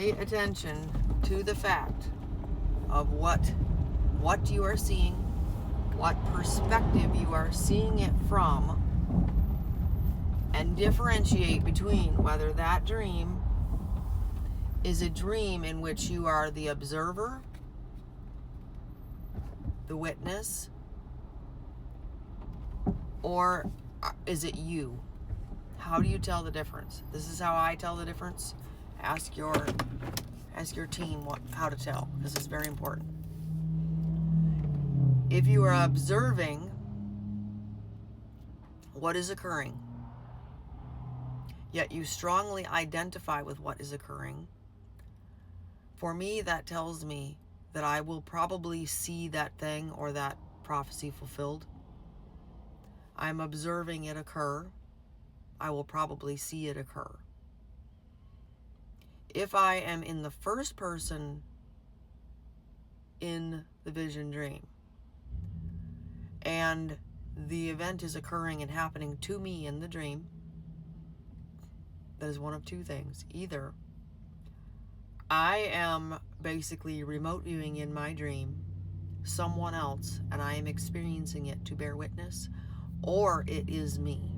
pay attention to the fact of what you are seeing, what perspective you are seeing it from, and differentiate between whether that dream is a dream in which you are the observer, the witness, or is it you? How do you tell the difference? This is how I tell the difference. Ask your team how to tell. This is very important. If you are observing what is occurring, yet you strongly identify with what is occurring, for me, that tells me that I will probably see that thing or that prophecy fulfilled. I'm observing it occur. I will probably see it occur. If I am in the first person in the vision dream, and the event is occurring and happening to me in the dream, that is one of two things. Either I am basically remote viewing in my dream someone else and I am experiencing it to bear witness, or it is me.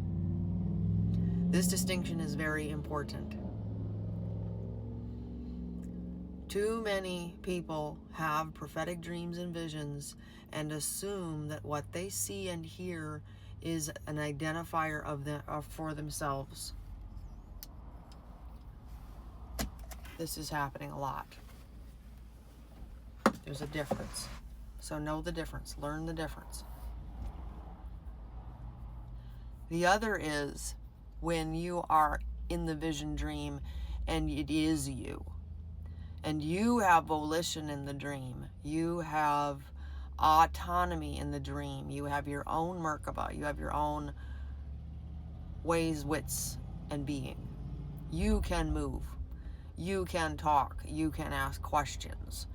This distinction is very important. Too many people have prophetic dreams and visions and assume that what they see and hear is an identifier for themselves. This is happening a lot. There's a difference. So know the difference. Learn the difference. The other is when you are in the vision dream and it is you. And you have volition in the dream. You have autonomy in the dream. You have your own Merkaba. You have your own ways, wits, and being. You can move. You can talk. You can ask questions.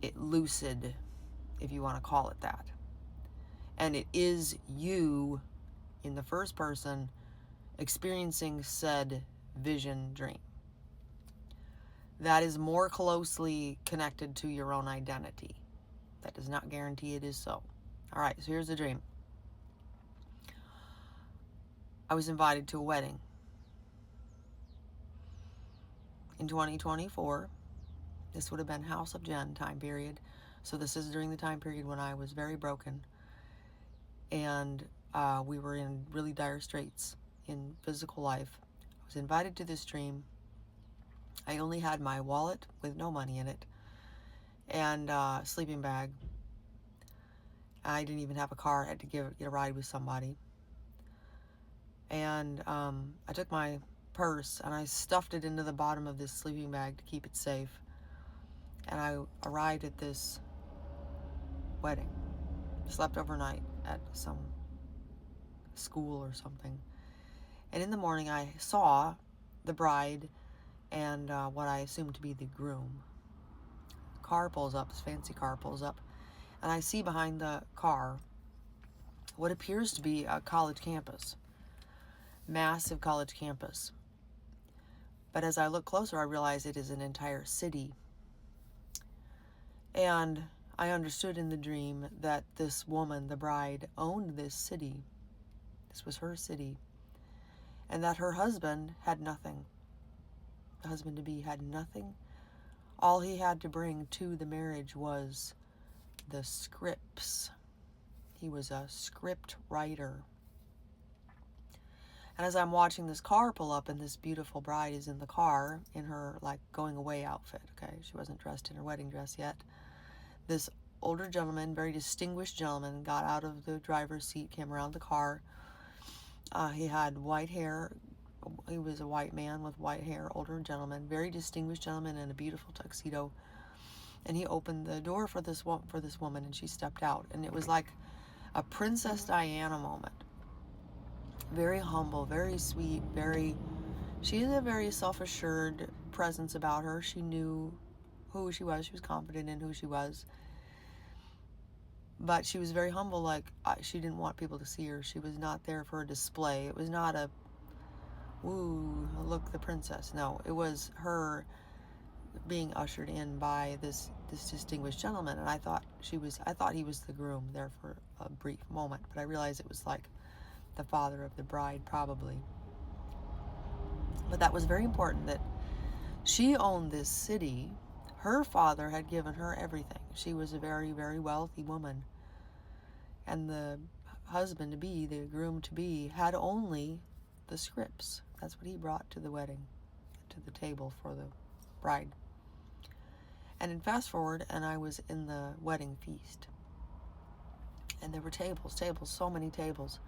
It lucid, if you want to call it that. And it is you in the first person experiencing said vision dream. That is more closely connected to your own identity. That does not guarantee it is so. All right, so here's the dream. I was invited to a wedding in 2024. This would have been House of Jen time period. So this is during the time period when I was very broken. And we were in really dire straits in physical life. I was invited to this dream. I only had my wallet with no money in it and a sleeping bag. I didn't even have a car. I had to get a ride with somebody. And I took my purse and I stuffed it into the bottom of this sleeping bag to keep it safe. And I arrived at this wedding. Slept overnight at some school or something. And in the morning I saw the bride and what I assumed to be the groom. Car pulls up, this fancy car pulls up, and I see behind the car what appears to be a college campus. Massive college campus. But as I look closer, I realize it is an entire city. And I understood in the dream that this woman, the bride, owned this city. This was her city. And that her husband had nothing. The husband-to-be had nothing. All he had to bring to the marriage was the scripts. He was a script writer. And as I'm watching this car pull up and this beautiful bride is in the car in her going away outfit, okay? She wasn't dressed in her wedding dress yet. This older gentleman, very distinguished gentleman, got out of the driver's seat, came around the car. He had white hair. He was a white man with white hair, older gentleman, very distinguished gentleman in a beautiful tuxedo. And he opened the door for this woman, and she stepped out. And it was like a Princess Diana moment. Very humble, very sweet, she had a very self-assured presence about her. She knew who she was. She was confident in who she was. But she was very humble, she didn't want people to see her. She was not there for a display. It was not a, ooh, look, the princess. No, it was her being ushered in by this distinguished gentleman, and I thought he was the groom there for a brief moment, but I realized it was like the father of the bride, probably. But that was very important, that she owned this city. Her father had given her everything. She was a very, very wealthy woman. And the husband to be, the groom to be, had only the scripts. That's what he brought to the wedding, to the table for the bride. And then fast forward, and I was in the wedding feast. And there were tables, so many tables.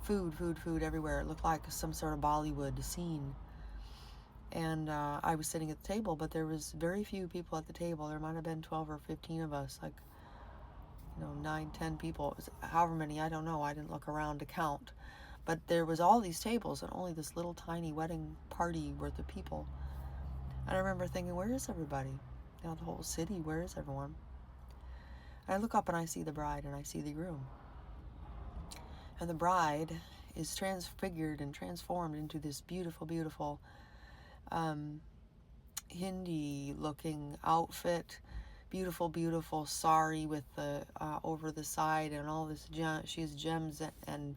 Food everywhere. It looked like some sort of Bollywood scene. And I was sitting at the table, but there was very few people at the table. There might have been 12 or 15 of us, like, 9, 10 people. It was however many, I don't know. I didn't look around to count. But there was all these tables and only this little tiny wedding party worth of people. And I remember thinking, where is everybody? The whole city, where is everyone? And I look up and I see the bride and I see the groom. And the bride is transfigured and transformed into this beautiful, beautiful Hindi-looking outfit, beautiful sari with the over the side and all this she has gems and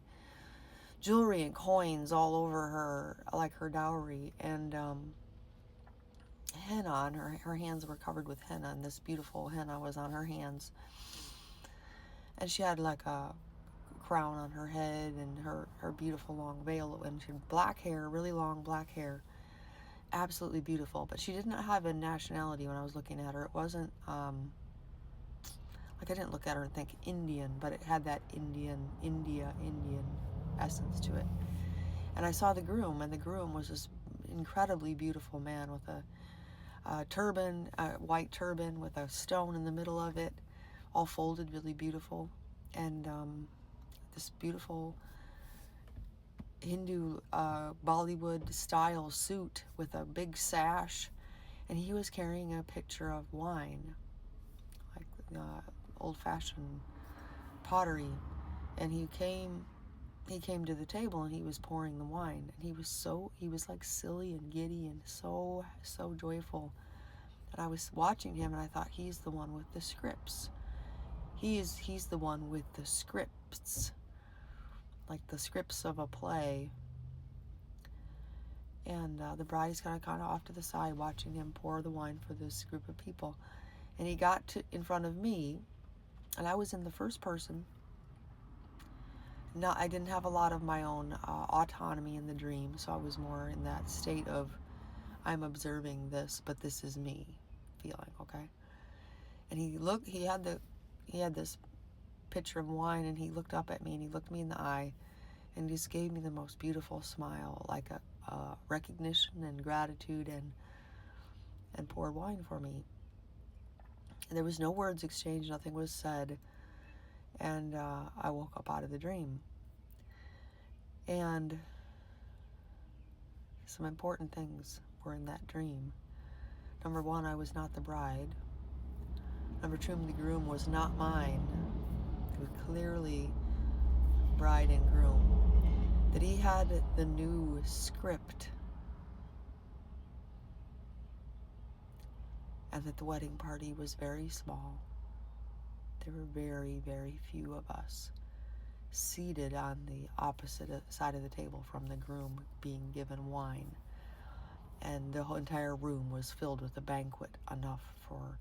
jewelry and coins all over her, like her dowry, and henna on her hands were covered with henna, and this beautiful henna was on her hands, and she had like a crown on her head and her beautiful long veil, and she had black hair, really long black hair, absolutely beautiful. But she didn't have a nationality when I was looking at her. It wasn't like, I didn't look at her and think Indian, but it had that Indian essence to it. And I saw the groom, and the groom was this incredibly beautiful man with a turban, a white turban with a stone in the middle of it, all folded, really beautiful, and this beautiful Hindu Bollywood style suit with a big sash, and he was carrying a pitcher of wine, like old-fashioned pottery, and he came to the table and he was pouring the wine, and he was like silly and giddy and so joyful. And I was watching him and I thought, he's the one with the scripts. He's the one with the scripts, like the scripts of a play. And the bride is kind of off to the side watching him pour the wine for this group of people. And he got in front of me, and I was in the first person. No, I didn't have a lot of my own autonomy in the dream, so I was more in that state of, I'm observing this, but this is me feeling, okay? And he had this pitcher of wine, and he looked up at me, and he looked me in the eye, and just gave me the most beautiful smile, like a recognition and gratitude, and poured wine for me. And there was no words exchanged, nothing was said, and I woke up out of the dream. And some important things were in that dream. Number one, I was not the bride. Number two, the groom was not mine. It was clearly bride and groom. That he had the new script. And that the wedding party was very small. There were very, very few of us seated on the opposite side of the table from the groom being given wine. And the whole entire room was filled with a banquet, enough for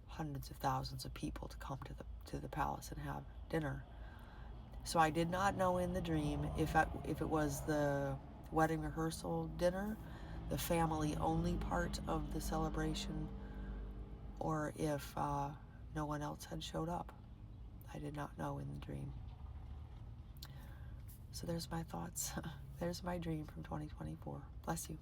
hundreds of thousands of people to come to the palace and have dinner. So I did not know in the dream if it was the wedding rehearsal dinner, the family-only part of the celebration, or if no one else had showed up. I did not know in the dream. So there's my thoughts. There's my dream from 2024. Bless you.